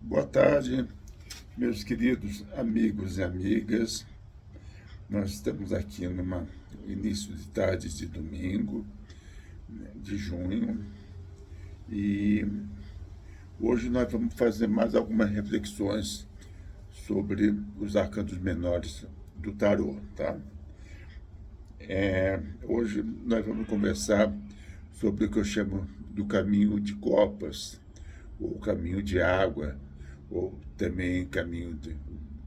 Boa tarde, meus queridos amigos e amigas. Nós estamos aqui no início de tarde de domingo, de junho, e hoje nós vamos fazer mais algumas reflexões sobre os arcanos menores do tarô, tá? Hoje nós vamos conversar sobre o que eu chamo do caminho de copas, ou caminho de água, ou também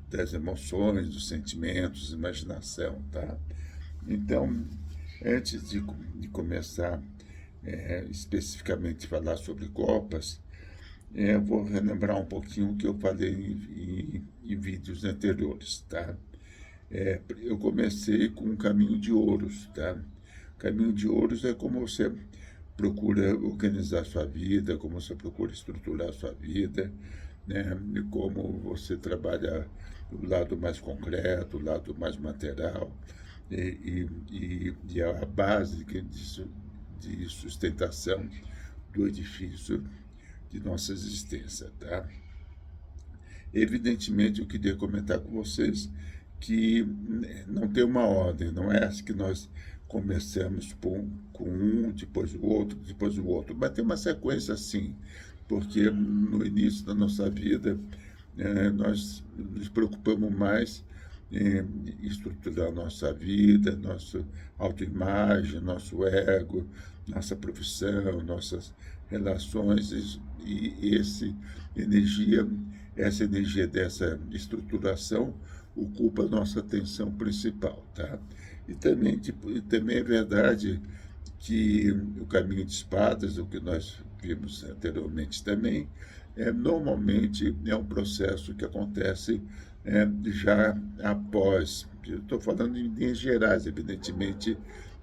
das emoções, dos sentimentos, imaginação, tá? Então, antes de começar especificamente falar sobre copas, vou relembrar um pouquinho o que eu falei em vídeos anteriores, tá? Eu comecei com o caminho de ouros, tá? O caminho de ouros é como você procura organizar sua vida, como você procura estruturar sua vida, né? E como você trabalha o lado mais concreto, o lado mais material, e a base de sustentação do edifício de nossa existência, tá? Evidentemente, eu queria comentar com vocês que não tem uma ordem, não é assim que nós começamos com um, depois o outro, mas tem uma sequência sim, porque no início da nossa vida nós nos preocupamos mais em estruturar nossa vida, nossa autoimagem, nosso ego, nossa profissão, nossas relações, e essa energia dessa estruturação ocupa a nossa atenção principal, tá? E também é verdade que o caminho de espadas, o que nós vimos anteriormente também, normalmente é um processo que acontece já após. Estou falando em linhas gerais, evidentemente,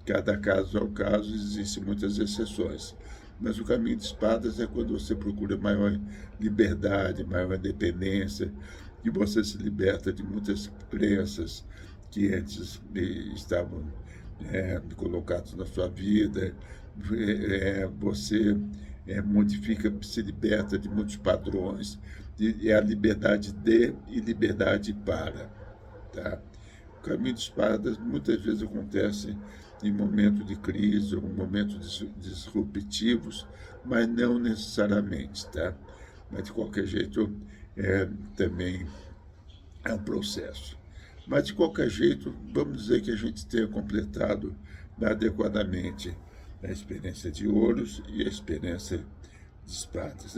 cada caso é o caso, existem muitas exceções. Mas o caminho de espadas é quando você procura maior liberdade, maior independência, e você se liberta de muitas crenças que antes estavam colocadas na sua vida. Você modifica, se liberta de muitos padrões, é a liberdade de e liberdade para, tá? O caminho de espadas muitas vezes acontece em momentos de crise ou momentos disruptivos, mas não necessariamente, tá? Mas de qualquer jeito também é um processo. Mas de qualquer jeito, vamos dizer que a gente tenha completado adequadamente a experiência de ouros e a experiência de espadas.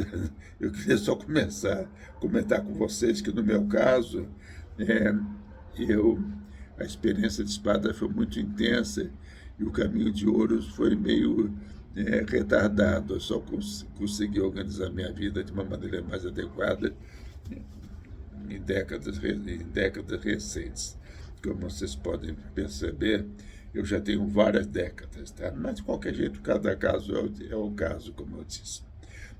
Eu queria só começar a comentar com vocês que no meu caso, é, a experiência de espada foi muito intensa e o caminho de ouros foi meio retardado. Eu só consegui organizar minha vida de uma maneira mais adequada em décadas recentes. Como vocês podem perceber, eu já tenho várias décadas, tá? Mas de qualquer jeito, cada caso é o caso, como eu disse.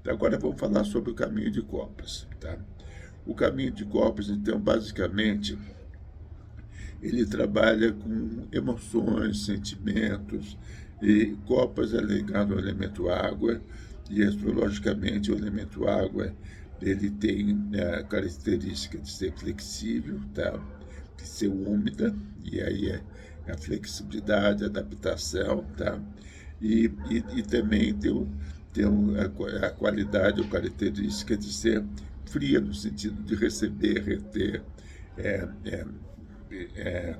Agora vamos falar sobre o caminho de copas, tá? O caminho de copas, então, basicamente, ele trabalha com emoções, sentimentos, e copas é ligado ao elemento água, e astrologicamente o elemento água ele tem a característica de ser flexível, tá? De ser úmida, e aí a flexibilidade, a adaptação, tá? E também tem a qualidade ou característica de ser fria, no sentido de receber, reter, é, é, é,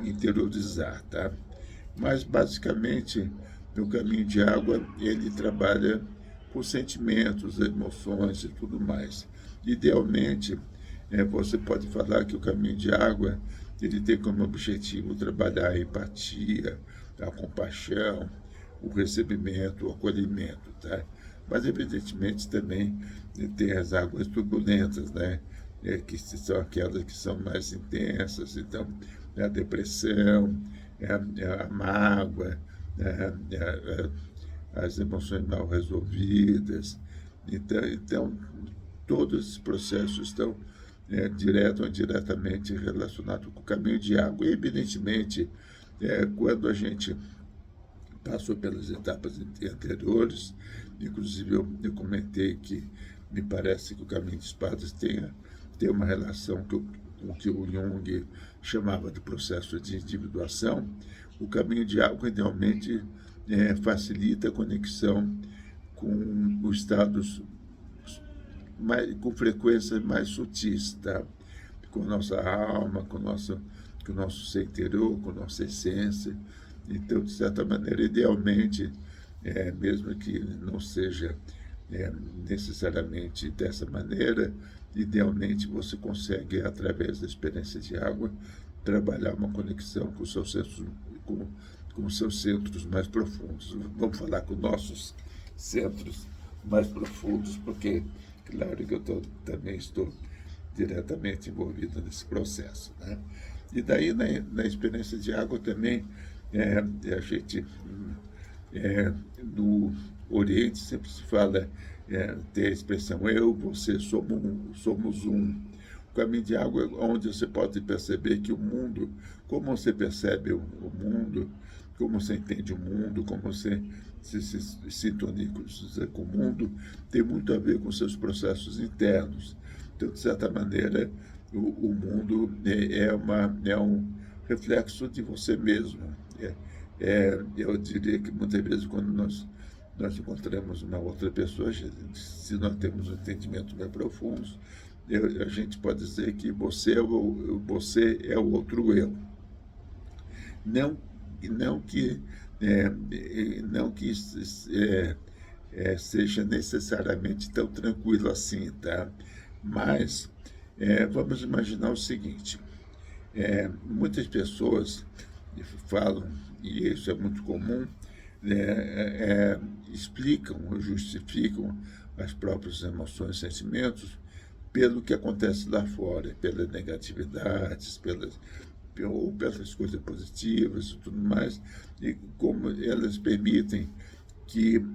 interiorizar, tá? Mas, basicamente, no caminho de água, ele trabalha com sentimentos, emoções e tudo mais. Idealmente, você pode falar que o caminho de água ele tem como objetivo trabalhar a empatia, a compaixão, o recebimento, o acolhimento, tá? Mas, evidentemente, também tem as águas turbulentas, né? Que são aquelas que são mais intensas, então, a depressão, a mágoa, as emoções mal resolvidas. Então todos esses processos estão direto ou indiretamente relacionados com o caminho de água. E, evidentemente, quando a gente passou pelas etapas anteriores, inclusive eu comentei que me parece que o caminho de espadas tem uma relação com o que o Jung chamava de processo de individuação. O caminho de água, idealmente, facilita a conexão com os estados com frequências mais sutis, tá? Com a nossa alma, com o nosso ser interior, com a nossa essência. Então, de certa maneira, idealmente, mesmo que não seja necessariamente dessa maneira, idealmente você consegue, através da experiência de água, trabalhar uma conexão com os seus centros, com os seus centros mais profundos. Vamos falar com nossos centros mais profundos, porque, claro que eu também estou diretamente envolvido nesse processo, né? E daí, na experiência de água também, a gente, no Oriente, sempre se fala, tem a expressão eu, você, somos um. O caminho de água é onde você pode perceber que o mundo, como você percebe o mundo, como você entende o mundo, como você se sintoniza com o mundo, tem muito a ver com seus processos internos. Então, de certa maneira, o mundo é um reflexo de você mesmo. Eu diria que muitas vezes, quando nós encontramos uma outra pessoa, se nós temos um entendimento mais profundo, a gente pode dizer que você é o outro eu. Não que seja necessariamente tão tranquilo assim, tá? Mas vamos imaginar o seguinte: muitas pessoas falam, e isso é muito comum, explicam ou justificam as próprias emoções e sentimentos pelo que acontece lá fora, pelas negatividades, ou pelas coisas positivas e tudo mais, e como elas permitem que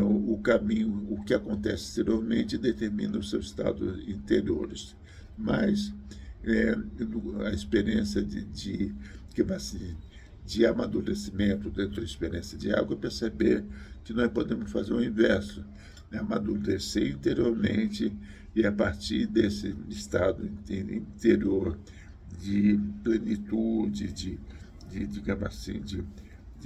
o caminho, o que acontece exteriormente determina os seus estados interiores. Mas a experiência de amadurecimento dentro da experiência de água é perceber que nós podemos fazer o inverso, né? Amadurecer interiormente, e a partir desse estado interior de plenitude, digamos assim, de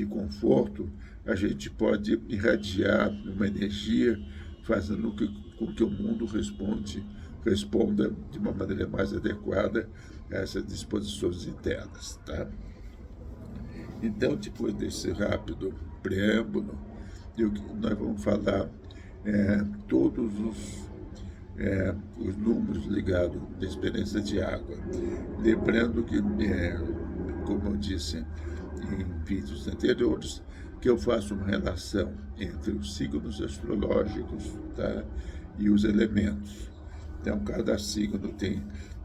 conforto, a gente pode irradiar uma energia fazendo com que o mundo responda de uma maneira mais adequada a essas disposições internas, tá? Então, depois desse rápido preâmbulo, nós vamos falar todos os números ligados à experiência de água. Lembrando que, como eu disse em vídeos anteriores, que eu faço uma relação entre os signos astrológicos, tá, e os elementos. Então, cada signo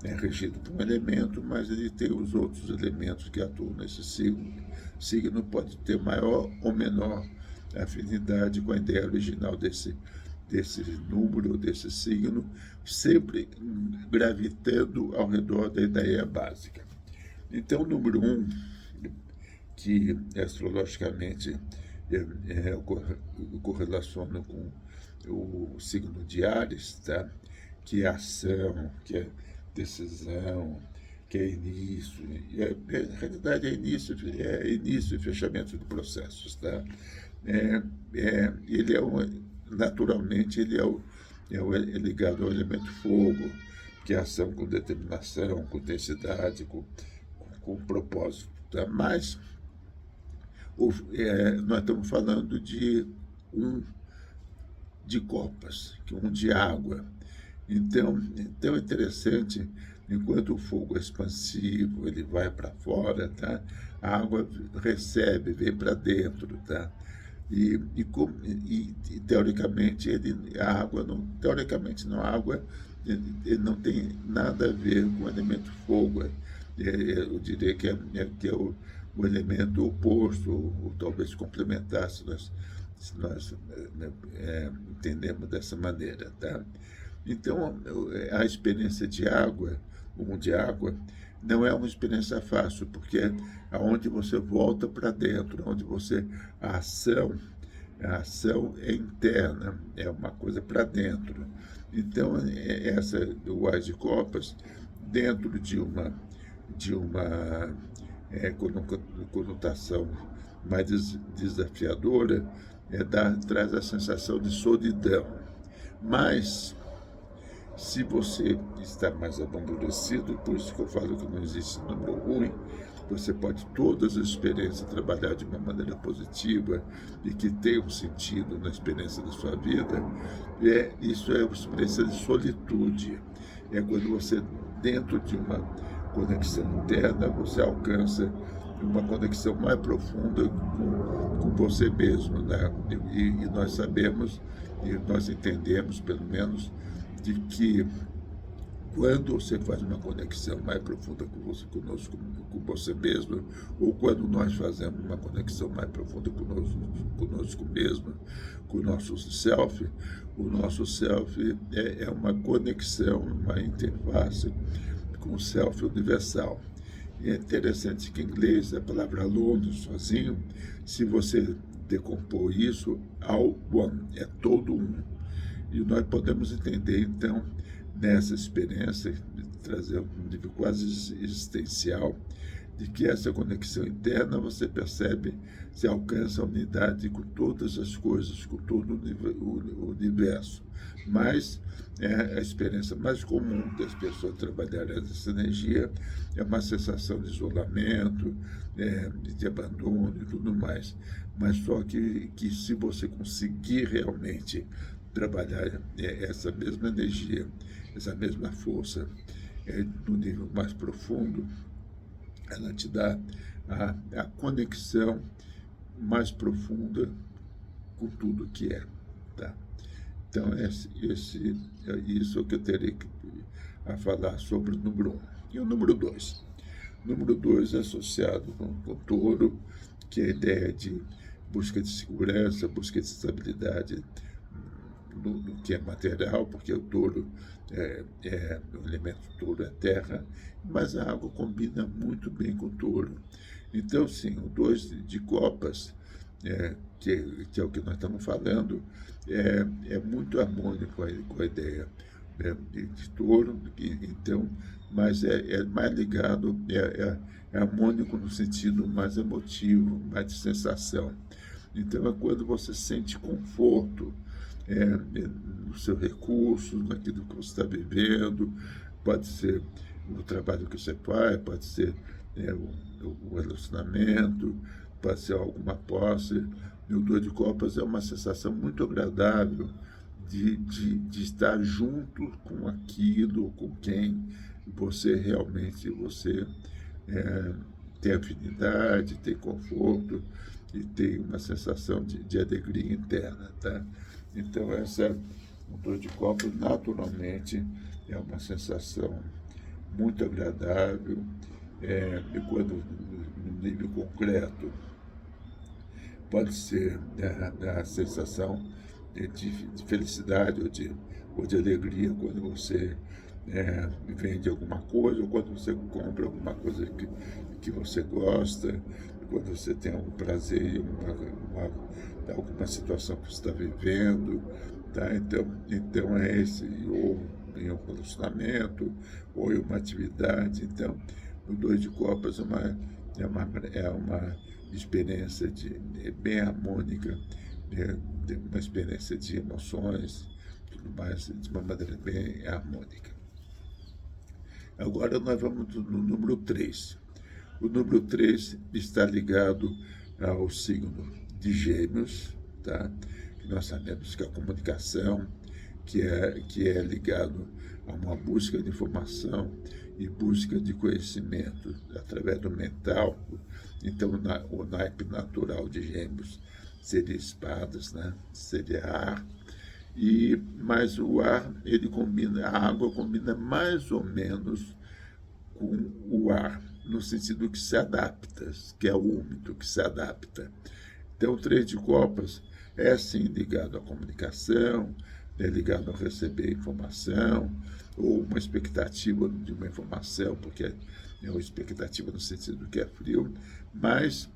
é regido por um elemento, mas ele tem os outros elementos que atuam nesse signo. O signo pode ter maior ou menor afinidade com a ideia original desse número, desse signo, sempre gravitando ao redor da ideia básica. Então, o número 1, que astrologicamente eu correlaciono com o signo de Áries, tá? Que é ação, que é decisão, que é início. Na realidade, é início e fechamento de processos, tá? Ele naturalmente, ele é ligado ao elemento fogo, que é ação com determinação, com intensidade, com propósito. Tá? Mas nós estamos falando de copas, de água. Então é interessante, enquanto o fogo é expansivo, ele vai para fora, tá? A água recebe, vem para dentro, tá? E teoricamente, a água ele não tem nada a ver com o elemento fogo. Eu diria que é o elemento oposto, ou talvez complementar, se nós entendemos dessa maneira, tá? Então, a experiência de água, não é uma experiência fácil, porque é onde você volta para dentro, onde a ação é interna, é uma coisa para dentro. Então, essa do As de Copas, dentro de uma conotação mais desafiadora, traz a sensação de solidão. Mas, se você está mais amadurecido, por isso que eu falo que não existe número ruim, você pode todas as experiências trabalhar de uma maneira positiva e que tenha um sentido na experiência da sua vida. Isso é uma experiência de solitude. É quando você, dentro de uma conexão interna, você alcança uma conexão mais profunda com você mesmo, né? E nós sabemos, e nós entendemos, pelo menos, de que quando você faz uma conexão mais profunda com você mesmo, ou quando nós fazemos uma conexão mais profunda conosco mesmo, com o nosso self é uma conexão, uma interface com o self universal. E é interessante que em inglês a palavra alone, sozinho, se você decompor isso, all one, é todo um. E nós podemos entender, então, nessa experiência, trazer um nível quase existencial, de que essa conexão interna você percebe, se alcança a unidade com todas as coisas, com todo o universo. Mas a experiência mais comum das pessoas trabalharem essa energia é uma sensação de isolamento, de abandono e tudo mais. Mas só que se você conseguir realmente trabalhar essa mesma energia, essa mesma força no nível mais profundo, ela te dá a conexão mais profunda com tudo que é. Tá? Então, é isso que eu terei a falar sobre o número 1. E o número 2? O número 2 é associado com o touro, que é a ideia de busca de segurança, busca de estabilidade no que é material, porque o touro o elemento touro é terra, mas a água combina muito bem com o touro. Então, sim, o 2 de copas, que é o que nós estamos falando, é muito harmônico com a ideia de touro, então, mas é mais ligado, é harmônico no sentido mais emotivo, mais de sensação. Então, é quando você sente conforto nos seus recursos, naquilo que você está vivendo, pode ser no trabalho que você faz, pode ser o relacionamento, pode ser alguma posse. E o 2 de copas é uma sensação muito agradável de estar junto com aquilo, com quem você realmente tem afinidade, tem conforto e tem uma sensação de alegria interna, tá? Então, o 2 de copas, naturalmente, é uma sensação muito agradável, e quando, no nível concreto, pode ser a sensação de felicidade ou de alegria quando você vende alguma coisa, ou quando você compra alguma coisa que você gosta, quando você tem algum prazer em alguma situação que você está vivendo, tá? Então é esse, ou em um relacionamento, ou em uma atividade. Então, o 2 de copas é uma experiência bem harmônica, uma experiência de emoções, tudo mais, de uma maneira bem harmônica. Agora nós vamos no número 3. O número 3 está ligado ao signo de Gêmeos, tá? Que nós sabemos que a comunicação, que é ligado a uma busca de informação e busca de conhecimento através do mental. Então, o naipe natural de Gêmeos seria espadas, né? Seria ar. Mas o ar, a água combina mais ou menos com o ar, no sentido que se adapta, que é úmido, que se adapta. Então, o 3 de copas é, sim, ligado à comunicação, é ligado a receber informação, ou uma expectativa de uma informação, porque é uma expectativa no sentido que é frio, mas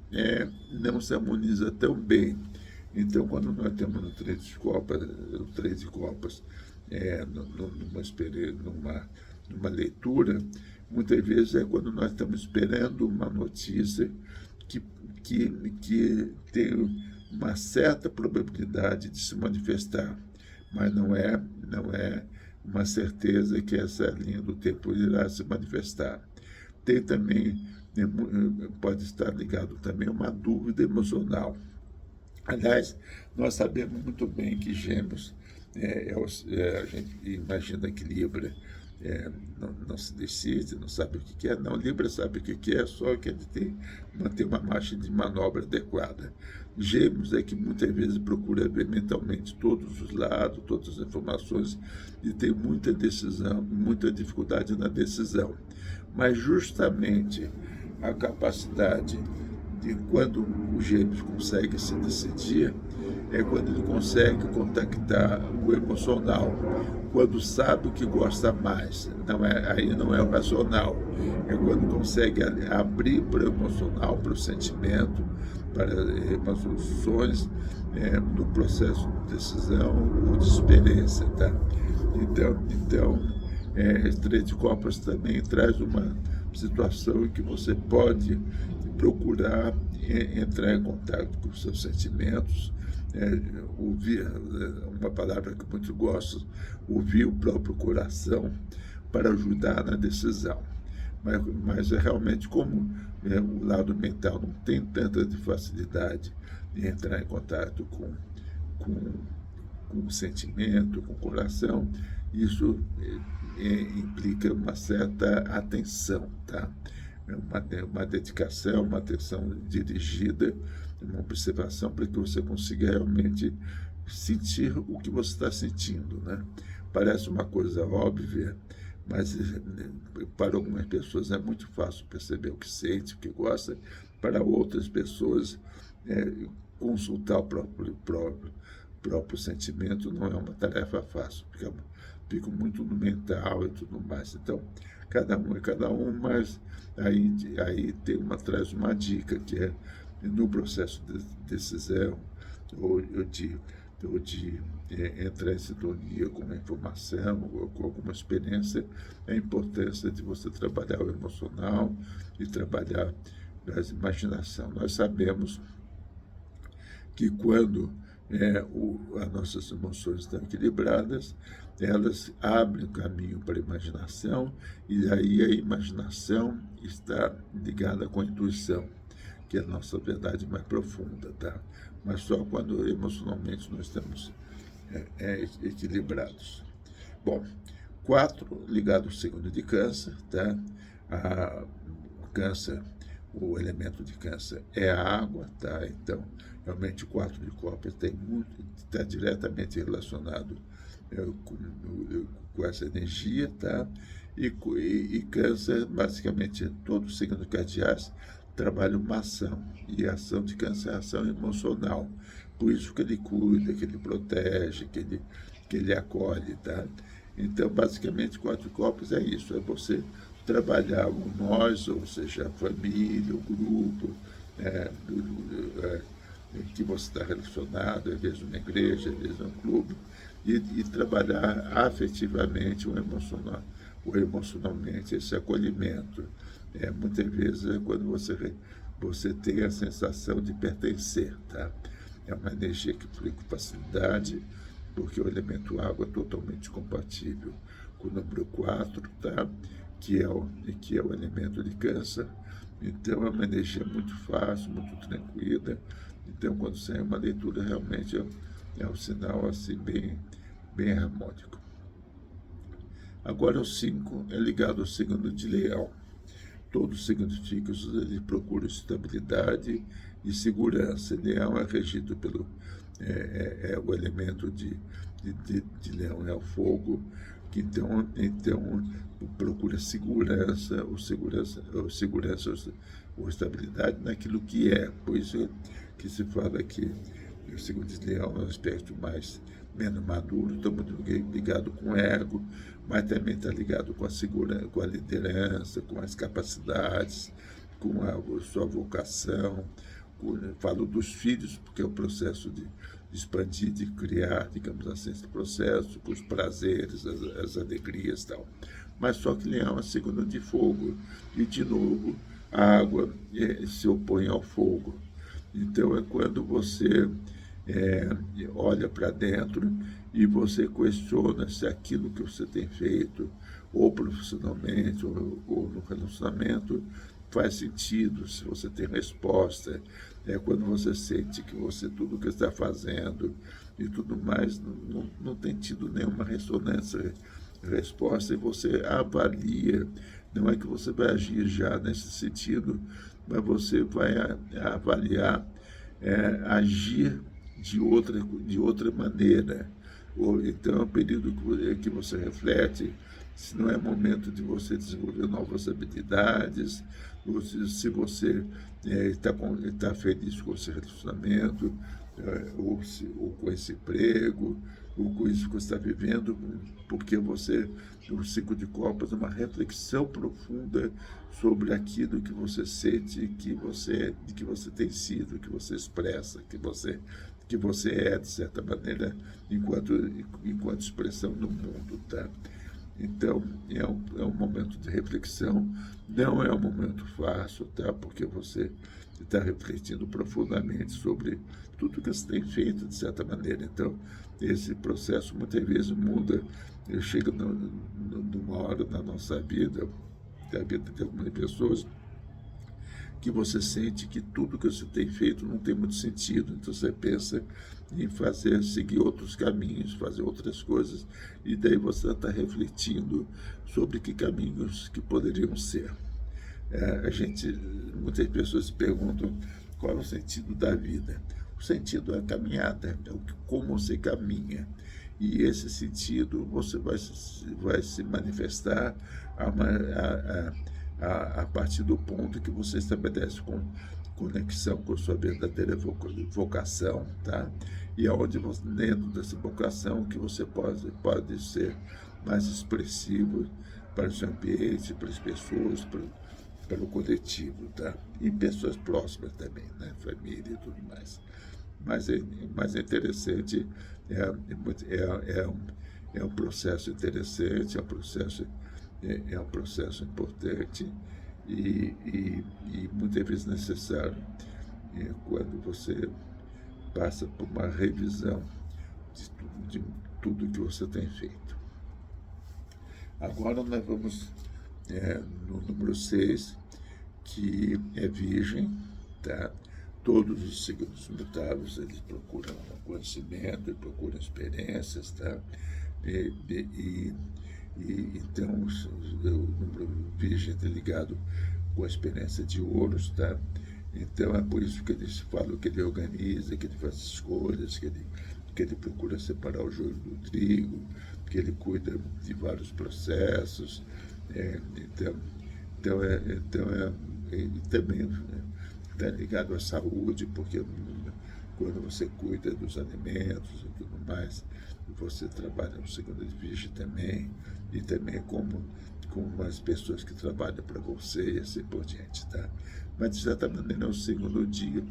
não se harmoniza tão bem. Então, quando nós temos o 3 de copas numa leitura, muitas vezes é quando nós estamos esperando uma notícia que, que tem uma certa probabilidade de se manifestar, mas não é uma certeza que essa linha do tempo irá se manifestar. Tem também, pode estar ligado também a uma dúvida emocional. Aliás, nós sabemos muito bem que Gêmeos, a gente imagina que Libra não se decide, não sabe o que é. Não, Libra sabe o que é, só que ele tem que manter uma margem de manobra adequada. Gêmeos é que muitas vezes procura ver mentalmente todos os lados, todas as informações, e tem muita decisão, muita dificuldade na decisão. Mas justamente a capacidade de quando o Gêmeos consegue se decidir, é quando ele consegue contactar o emocional, quando sabe o que gosta mais, aí não é o racional, é quando consegue abrir para o emocional, para o sentimento, para as soluções no processo de decisão ou de experiência. Tá? Então Três de Copas também traz uma situação em que você pode procurar entrar em contato com os seus sentimentos, ouvir, uma palavra que muito gosto, ouvir o próprio coração para ajudar na decisão. Mas é realmente como o lado mental não tem tanta facilidade de entrar em contato com o sentimento, com o coração, isso implica uma certa atenção, tá? Uma dedicação, uma atenção dirigida, uma observação para que você consiga realmente sentir o que você está sentindo, né? Parece uma coisa óbvia, mas para algumas pessoas é muito fácil perceber o que sente, o que gosta. Para outras pessoas, consultar o próprio sentimento não é uma tarefa fácil, fica muito no mental e tudo mais. Então, cada um é cada um, mas aí traz uma dica, que é no processo de decisão ou de entrar em sintonia com uma informação ou com alguma experiência, a importância de você trabalhar o emocional e trabalhar a imaginação. Nós sabemos que quando as nossas emoções estão equilibradas, elas abrem o caminho para a imaginação, e aí a imaginação está ligada com a intuição, que é a nossa verdade mais profunda, tá? Mas só quando emocionalmente nós estamos equilibrados. Bom, 4, ligado ao signo de Câncer, tá? Câncer, o elemento de Câncer é a água, tá? Então, realmente o 4 de Copas está diretamente relacionado com essa energia, tá? E Câncer, basicamente, todo signo cardeais trabalha uma ação, e a ação de Câncer é a ação emocional. Por isso que ele cuida, que ele protege, que ele acolhe, tá? Então, basicamente, 4 Copas é isso, é você trabalhar o nós, ou seja, a família, o grupo, que você está relacionado, às vezes uma igreja, às vezes um clube, e trabalhar afetivamente o emocionalmente esse acolhimento. Muitas vezes é quando você tem a sensação de pertencer, tá? É uma energia que flui com facilidade, porque o elemento água é totalmente compatível com o número 4, tá? que é o elemento de Câncer. Então é uma energia muito fácil, muito tranquila. Então, quando sai uma leitura, realmente é um sinal assim bem harmônico. Agora o 5 é ligado ao signo de Leão. Todos os significados ele procura estabilidade e segurança. Leão é regido pelo o elemento de Leão é o fogo, que então procura segurança ou estabilidade naquilo que é. Por isso que se fala que o signo de Leão é um aspecto menos maduro, está muito ligado com o ego, mas também está ligado com a segurança, com a liderança, com as capacidades, com a sua vocação. Falo dos filhos, porque é o processo expandir, de criar, digamos assim, esse processo, com os prazeres, as alegrias e tal. Mas só que Leão é signo de fogo, e de novo a água se opõe ao fogo. Então é quando você é, olha para dentro e você questiona se aquilo que você tem feito, ou profissionalmente, ou no relacionamento, faz sentido, se você tem resposta. É quando você sente que você, tudo que está fazendo e tudo mais, não tem tido nenhuma ressonância, resposta, e você avalia. Não é que você vai agir já nesse sentido, mas você vai avaliar, agir de outra maneira. Ou, então é um período que você reflete se não é momento de você desenvolver novas habilidades, ou se você está feliz com esse relacionamento, ou com esse emprego, ou com isso que você está vivendo, porque você, o Cinco de Copas, é uma reflexão profunda sobre aquilo que você sente, que você tem sido, que você expressa, que você é, de certa maneira, enquanto expressão no mundo, tá? Então, é um momento de reflexão, não é um momento fácil, tá? Porque você está refletindo profundamente sobre tudo que você tem feito, de certa maneira. Então, esse processo muitas vezes muda, chega numa hora na nossa vida, da vida de algumas pessoas, que você sente que tudo que você tem feito não tem muito sentido. Então você pensa em seguir outros caminhos, fazer outras coisas, e daí você está refletindo sobre que caminhos que poderiam ser. Muitas pessoas se perguntam qual é o sentido da vida. O sentido é a caminhada, como você caminha. E esse sentido você vai se manifestar a partir do ponto que você estabelece conexão com a sua verdadeira vocação, tá? E aonde dentro dessa vocação que você pode ser mais expressivo para o seu ambiente, para as pessoas, para o coletivo, tá? E pessoas próximas também, né? Família e tudo mais. Mas é interessante, é um processo interessante, é um processo importante e muitas vezes necessário, quando você passa por uma revisão de tudo que você tem feito. Agora nós vamos no número 6, que é Virgem, tá? Todos os signos mutáveis, eles procuram conhecimento, procuram experiências, tá? Então, o número Virgem está ligado com a experiência de Ouros, tá? Então, é por isso que eles falam que ele organiza, que ele faz escolhas, que ele procura separar o joio do trigo, que ele cuida de vários processos. Ele também está ligado à saúde, porque quando você cuida dos alimentos e tudo mais, você trabalha no signo de Virgem também, e também como as pessoas que trabalham para você e assim por diante, tá? Mas, de certa maneira, é um signo de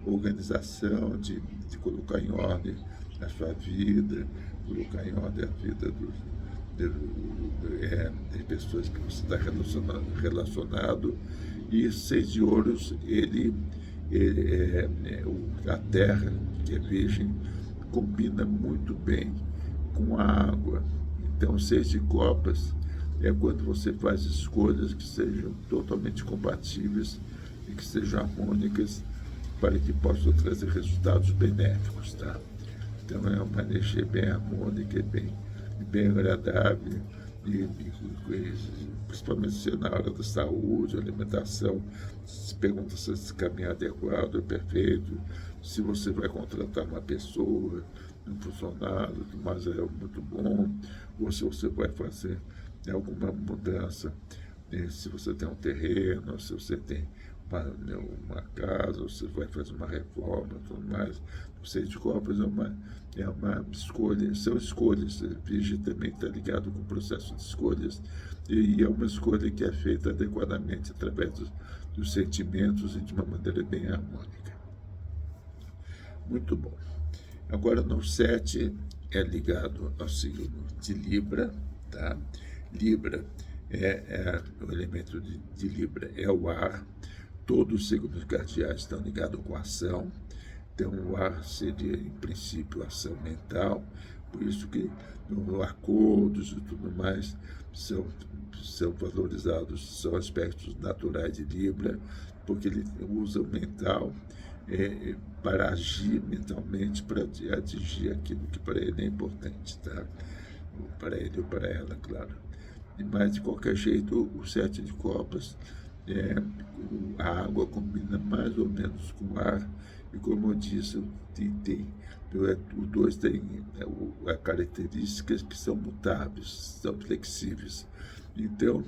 organização, de colocar em ordem a sua vida, colocar em ordem a vida das pessoas que você está relacionado. E 6 de Ouros, a terra, que é Virgem, combina muito bem com a água. Então, 6 de Copas é quando você faz escolhas que sejam totalmente compatíveis e que sejam harmônicas para que possam trazer resultados benéficos, tá? Então, é uma energia bem harmônica, bem agradável, e principalmente na hora da saúde, alimentação, se pergunta se esse caminho é adequado, é perfeito, se você vai contratar uma pessoa, um funcionário, mas é muito bom, ou se você vai fazer alguma mudança, se você tem um terreno, se você tem uma casa, ou se vai fazer uma reforma, tudo mais. O 6 de Copas é uma escolha, são escolhas. Virgem também está ligado com o processo de escolhas, e é uma escolha que é feita adequadamente através dos sentimentos e de uma maneira bem harmônica. Muito bom. Agora, no 7 é ligado ao signo de Libra, tá? Libra o elemento de Libra é o ar. Todos os signos cardeais estão ligados com ação. Então, o ar seria, em princípio, ação mental. Por isso que acordos e tudo mais são valorizados, são aspectos naturais de Libra, porque ele usa o mental para agir mentalmente, para atingir aquilo que para ele é importante, tá? Para ele ou para ela, claro. Mas, de qualquer jeito, o 7 de copas, a água combina mais ou menos com o ar, e como eu disse, o 2 tem características que são mutáveis, são flexíveis. Então,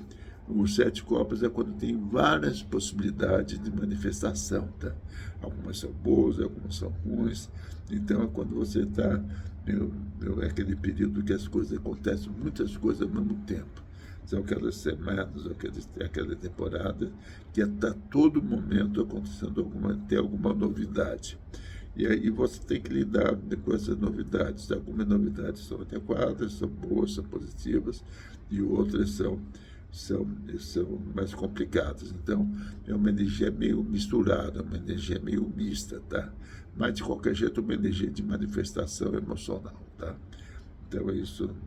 o 7 copas é quando tem várias possibilidades de manifestação, tá? Algumas são boas, algumas são ruins. Então, é quando você está, é aquele período que as coisas acontecem, muitas coisas ao mesmo tempo. São aquelas semanas, aquela temporada que está todo momento acontecendo tem alguma novidade. E aí você tem que lidar com essas novidades. Algumas novidades são adequadas, são boas, são positivas, e outras são mais complicadas. Então, é uma energia meio misturada, uma energia meio mista, tá? Mas, de qualquer jeito, é uma energia de manifestação emocional, tá? Então,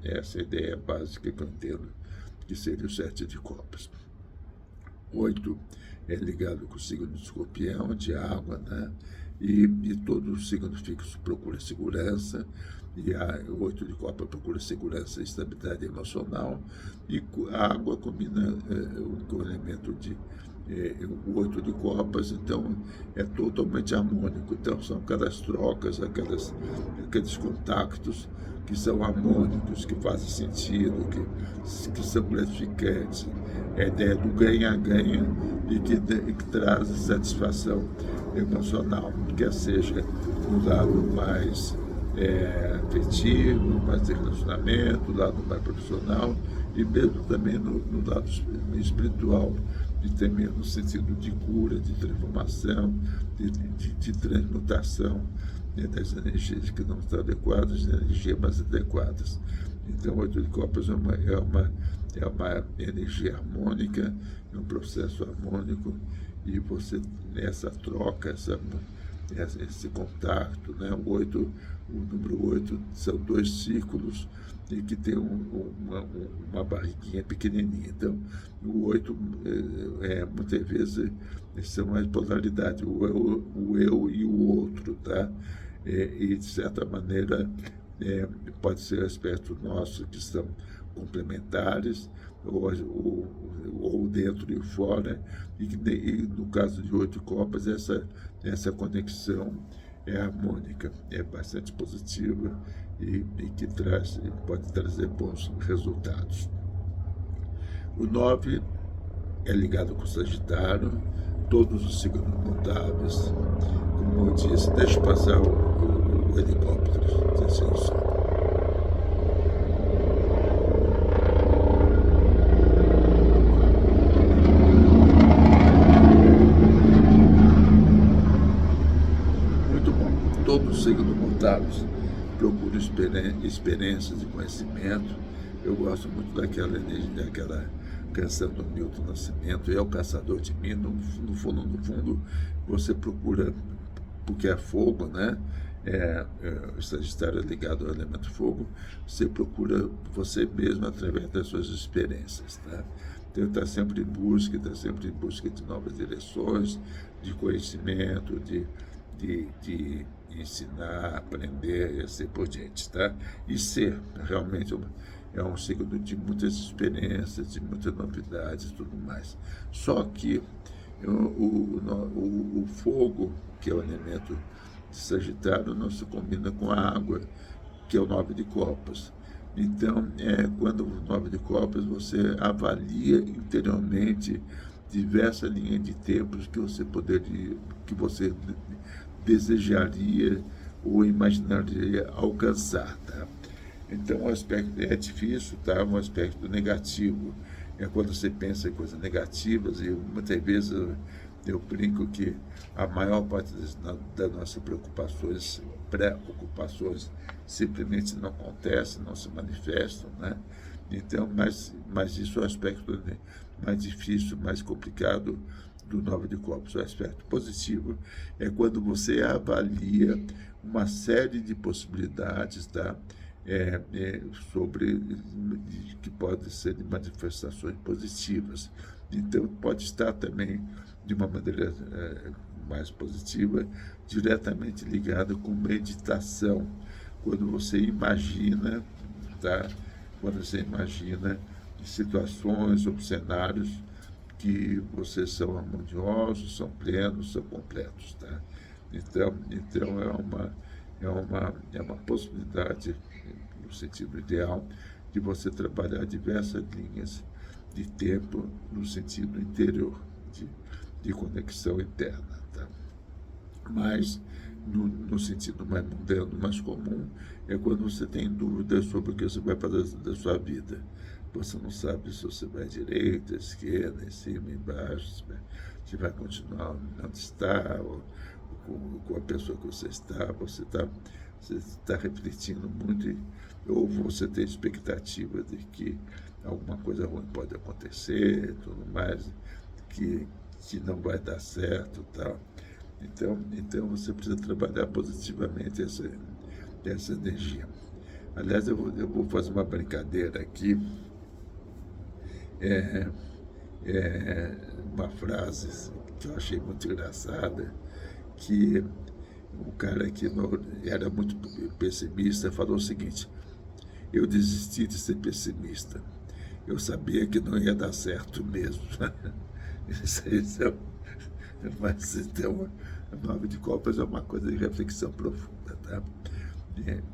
essa é a ideia básica que eu entendo que seria o 7 de copas. 8 é ligado com o signo de Escorpião, de água, né? E todo signo fixo procura segurança, e o 8 de copas procura segurança e estabilidade emocional, e a água combina com o elemento o 8 de copas, então é totalmente harmônico. Então são aquelas trocas, aqueles contactos que são harmônicos, que fazem sentido, que são gratificantes. É a ideia do ganha-ganha e que traz satisfação emocional, quer seja no lado mais afetivo, mais de relacionamento, no lado mais profissional, e mesmo também no lado espiritual, e também no sentido de cura, de transformação, de transmutação, das energias que não estão adequadas, das energias mais adequadas. Então, o 8 de copas é uma energia harmônica, é um processo harmônico, e você, nessa troca, esse contato, né? O número 8 são 2 círculos e que tem uma barriguinha pequenininha. Então, o 8, muitas vezes, são as polaridades, o eu e o outro, tá? E, de certa maneira, pode ser aspectos nossos que são complementares, ou dentro e fora, e no caso de 8 copas, essa conexão é harmônica, é bastante positiva e que pode trazer bons resultados. O 9 é ligado com o Sagitário, todos os signos mutáveis. Como eu disse, deixa passar o helicóptero, muito bom. Todos os signos mutáveis procuram experiências de conhecimento. Eu gosto muito daquela canção do Milton Nascimento, é o caçador de mim. No fundo, você procura, porque é fogo, né? O Sagitário é ligado ao elemento fogo, você procura você mesmo através das suas experiências, tá? Então, está sempre em busca de novas direções, de conhecimento, de ensinar, aprender e assim por diante, tá? E ser realmente é um signo de muitas experiências, de muitas novidades e tudo mais. Só que o fogo, que é o elemento de Sagitário, não se combina com a água, que é o 9 de copas. Então, quando o 9 de copas, você avalia interiormente diversas linhas de tempos que você desejaria ou imaginaria alcançar, tá? Então, o aspecto é difícil, tá? Um aspecto negativo é quando você pensa em coisas negativas, e muitas vezes eu brinco que a maior parte das nossas preocupações pré-ocupações simplesmente não acontecem, não se manifestam, né? Então, mas isso é o aspecto mais difícil, mais complicado do 9 de copas. O aspecto positivo é quando você avalia uma série de possibilidades, tá? Sobre que podem ser de manifestações positivas. Então, pode estar também, de uma maneira mais positiva, diretamente ligada com meditação. Quando você imagina, tá? Quando você imagina situações ou cenários que vocês são harmoniosos, são plenos, são completos, tá? Então é uma possibilidade, no sentido ideal, de você trabalhar diversas linhas de tempo no sentido interior, de conexão interna, tá? Mas, no sentido mais mundano, mais comum, é quando você tem dúvidas sobre o que você vai fazer da sua vida. Você não sabe se você vai à direita, à esquerda, em cima, embaixo, se vai continuar onde está, ou com a pessoa que você está refletindo muito, ou você tem expectativa de que alguma coisa ruim pode acontecer, tudo mais, que não vai dar certo, tal. Então você precisa trabalhar positivamente essa energia. Aliás, eu vou fazer uma brincadeira aqui, uma frase que eu achei muito engraçada, que o cara que era muito pessimista falou o seguinte: eu desisti de ser pessimista, eu sabia que não ia dar certo mesmo. Isso mas então, a 9 de copas é uma coisa de reflexão profunda, tá?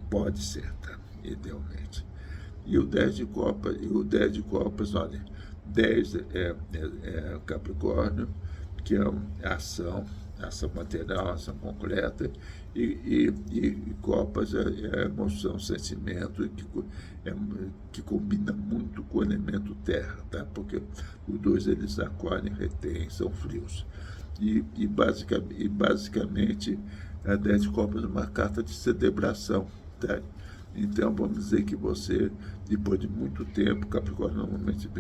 Pode ser, tá? Idealmente. E o 10 de copas, olha, 10 é Capricórnio, que é ação material, ação concreta, e copas é emoção, sentimento, que combina muito com o elemento terra, tá? Porque os dois eles acolhem, retêm, são frios. E basicamente, a 10 de copas é uma carta de celebração, tá? Então, vamos dizer que você, depois de muito tempo, Capricórnio normalmente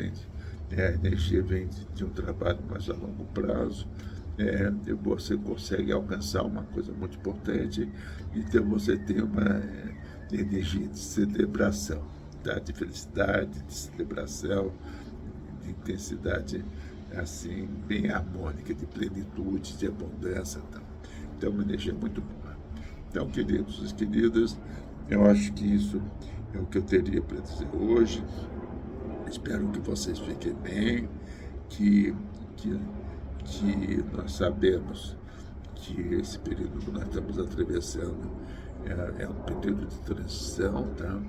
a energia vem de um trabalho mais a longo prazo, você consegue alcançar uma coisa muito importante, então você tem uma energia de celebração, tá? De felicidade, de celebração, de intensidade, assim, bem harmônica, de plenitude, de abundância. Então, uma energia muito boa. Então, queridos e queridas, eu acho que isso é o que eu teria para dizer hoje. Espero que vocês fiquem bem, que nós sabemos que esse período que nós estamos atravessando é um período de transição, tá?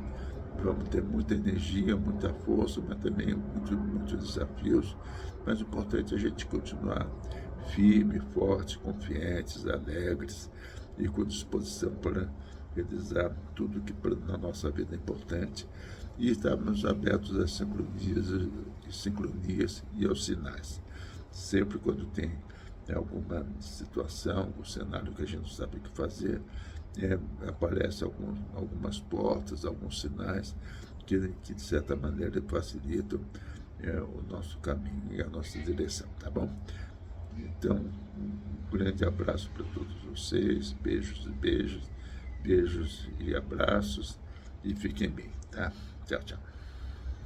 Vamos ter muita energia, muita força, mas também muitos desafios. Mas o importante é a gente continuar firme, forte, confiantes, alegres e com disposição para realizar tudo que na nossa vida é importante. E estarmos abertos às sincronias e aos sinais. Sempre quando tem alguma situação, algum cenário que a gente não sabe o que fazer, aparecem algumas portas, alguns sinais que de certa maneira facilitam o nosso caminho e a nossa direção, tá bom? Então, um grande abraço para todos vocês, beijos e abraços, e fiquem bem, tá? Tchau, tchau.